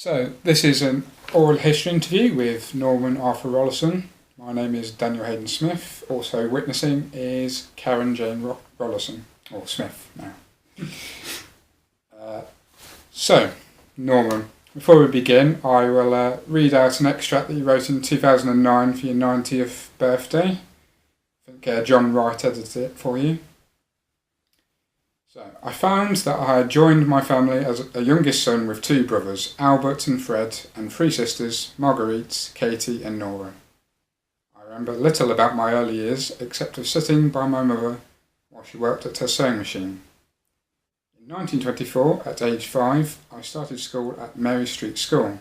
So, this is an oral history interview with Norman Arthur Rollason. My name is Daniel Hayden Smith. Also witnessing is Karen Jane Rollason, or Smith now. So, Norman, before we begin, I will read out an extract that you wrote in 2009 for your 90th birthday. I think John Wright edited it for you. So, I found that I had joined my family as a youngest son with two brothers, Albert and Fred, and three sisters, Marguerite, Katie and Nora. I remember little about my early years except of sitting by my mother while she worked at her sewing machine. In 1924, at age 5, I started school at Mary Street School.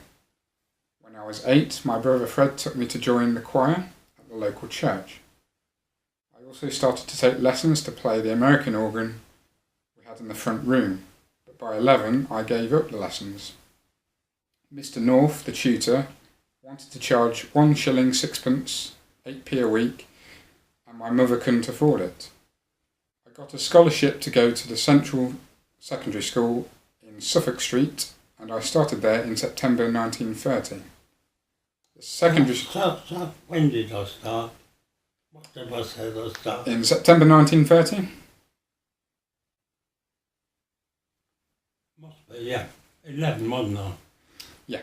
When I was 8, my brother Fred took me to join the choir at the local church. I also started to take lessons to play the American organ in the front room, but by 11 I gave up the lessons. Mr. North, the tutor, wanted to charge 1 shilling 6pence, 8p a week, and my mother couldn't afford it. I got a scholarship to go to the Central Secondary School in Suffolk Street, and I started there in September 1930. The secondary When did I start? What did I say I started? In September 1930. Yeah, 11, wasn't I? Yeah.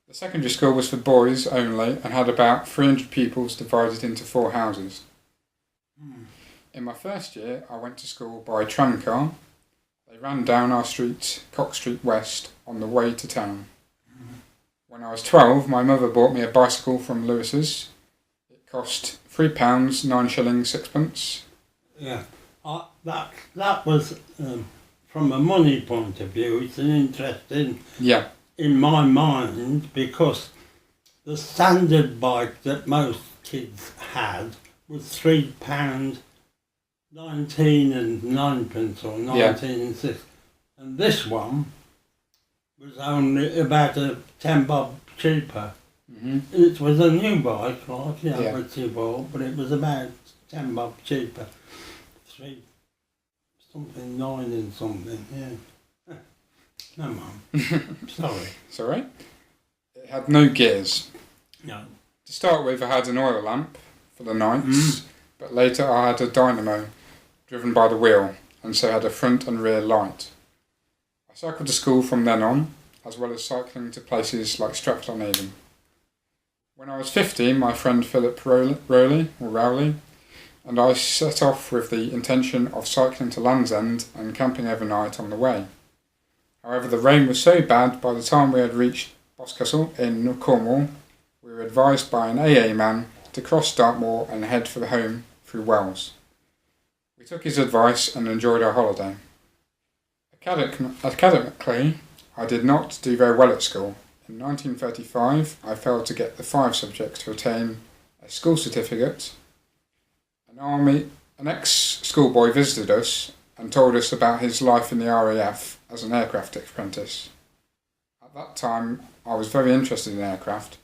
The secondary school was for boys only and had about 300 pupils divided into 4 houses. In my first year, I went to school by tramcar. They ran down our street, Cock Street West, on the way to town. When I was 12, my mother bought me a bicycle from Lewis's. It cost £3, 9 shillings, 6pence. Yeah, that was... From a money point of view, it's an interesting, in my mind, because the standard bike that most kids had was £3, 19 and 9pence or 19 and 6. And this one was only about a 10 bob cheaper. It was a new bike, like, which you bought, but it was about 10 bob cheaper. Something 9 and something, yeah. No, Mum. Sorry. It's alright. It had no gears. No. To start with, I had an oil lamp for the nights, but later I had a dynamo driven by the wheel, and so had a front and rear light. I cycled to school from then on, as well as cycling to places like Stratford-on-Avon. When I was 15, my friend Philip Rowley, and I set off with the intention of cycling to Land's End and camping overnight on the way. However, the rain was so bad by the time we had reached Boscastle in Cornwall, we were advised by an AA man to cross Dartmoor and head for home through Wells. We took his advice and enjoyed our holiday. Academically, I did not do very well at school. In 1935, I failed to get the 5 subjects to attain a school certificate. An ex-schoolboy visited us and told us about his life in the RAF as an aircraft apprentice. At that time, I was very interested in aircraft.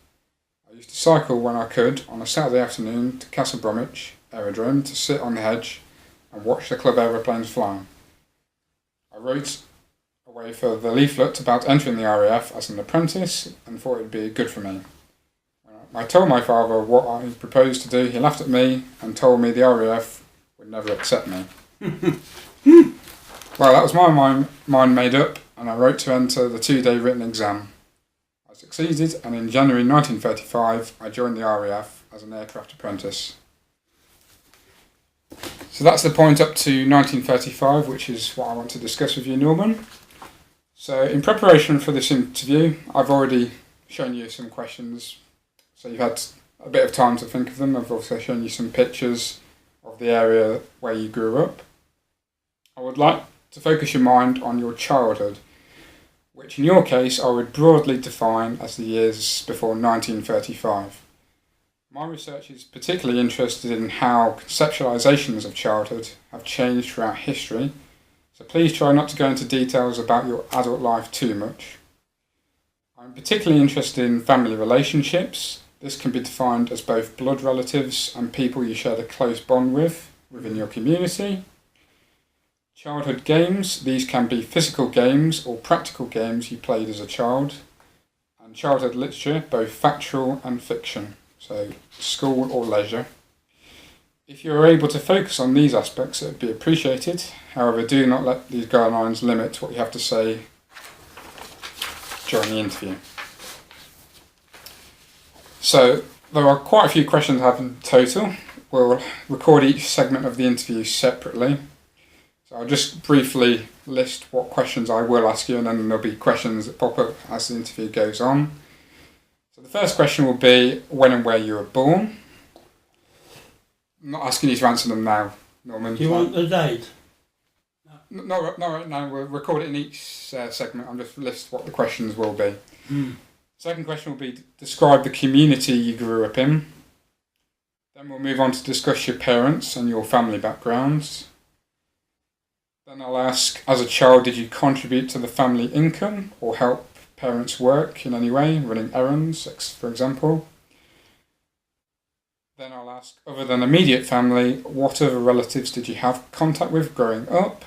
I used to cycle when I could on a Saturday afternoon to Castle Bromwich Aerodrome to sit on the hedge and watch the club aeroplanes fly. I wrote away for the leaflet about entering the RAF as an apprentice and thought it would be good for me. I told my father what I proposed to do. He laughed at me and told me the RAF would never accept me. Well, that was my mind made up, and I wrote to enter the 2-day written exam. I succeeded, and in January 1935, I joined the RAF as an aircraft apprentice. So that's the point up to 1935, which is what I want to discuss with you, Norman. So in preparation for this interview, I've already shown you some questions. So you've had a bit of time to think of them. I've also shown you some pictures of the area where you grew up. I would like to focus your mind on your childhood, which in your case I would broadly define as the years before 1935. My research is particularly interested in how conceptualizations of childhood have changed throughout history, so please try not to go into details about your adult life too much. I'm particularly interested in family relationships. This can be defined as both blood relatives and people you shared a close bond with within your community. Childhood games. These can be physical games or practical games you played as a child. And childhood literature, both factual and fiction, so school or leisure. If you are able to focus on these aspects, it would be appreciated. However, do not let these guidelines limit what you have to say during the interview. So, there are quite a few questions I have in total. We'll record each segment of the interview separately. So I'll just briefly list what questions I will ask you, and then there'll be questions that pop up as the interview goes on. So the first question will be when and where you were born. I'm not asking you to answer them now, Norman. Do you want the date? No, not right now. We'll record it in each segment. I'll just list what the questions will be. Second question will be describe the community you grew up in. Then we'll move on to discuss your parents and your family backgrounds. Then I'll ask, as a child, did you contribute to the family income or help parents work in any way, running errands, for example? Then I'll ask, other than immediate family, what other relatives did you have contact with growing up?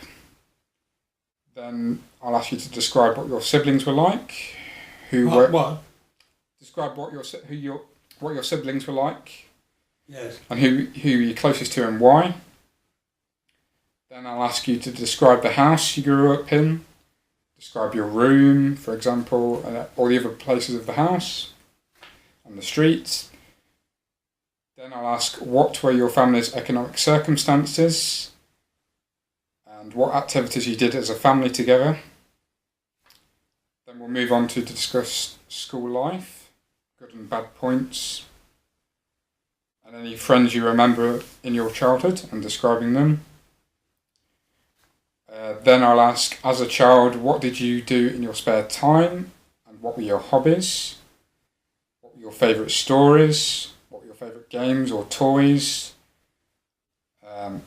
Then I'll ask you to describe what your siblings were like. What? Describe what your siblings were like. Yes. And who you're closest to and why. Then I'll ask you to describe the house you grew up in. Describe your room, for example, or the other places of the house and the streets. Then I'll ask what were your family's economic circumstances and what activities you did as a family together. Then we'll move on to discuss school life, good and bad points, and any friends you remember in your childhood and describing them. Then I'll ask, as a child, what did you do in your spare time and what were your hobbies? What were your favourite stories? What were your favourite games or toys?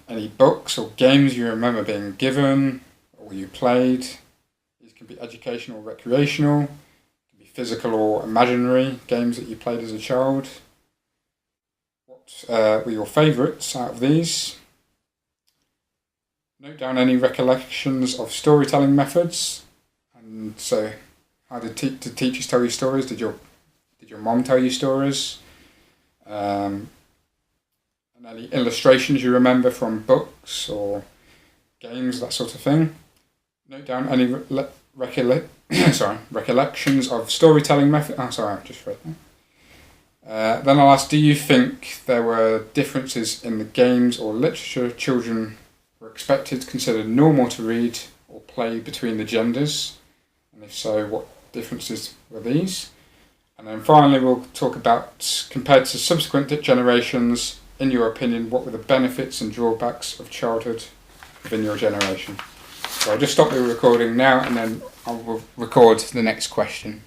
Any books or games you remember being given or you played? These can be educational or recreational. It can be physical or imaginary games that you played as a child. What were your favourites out of these? Note down any recollections of storytelling methods. And so, how did teachers tell you stories? Did your mom tell you stories? And any illustrations you remember from books or games, that sort of thing. Note down any recollections of storytelling method. Oh, sorry, I just read that. Then I'll ask, do you think there were differences in the games or literature children were expected, considered normal to read or play between the genders? And if so, what differences were these? And then finally we'll talk about, compared to subsequent generations, in your opinion, what were the benefits and drawbacks of childhood within your generation? So I'll just stop the recording now and then I will record the next question.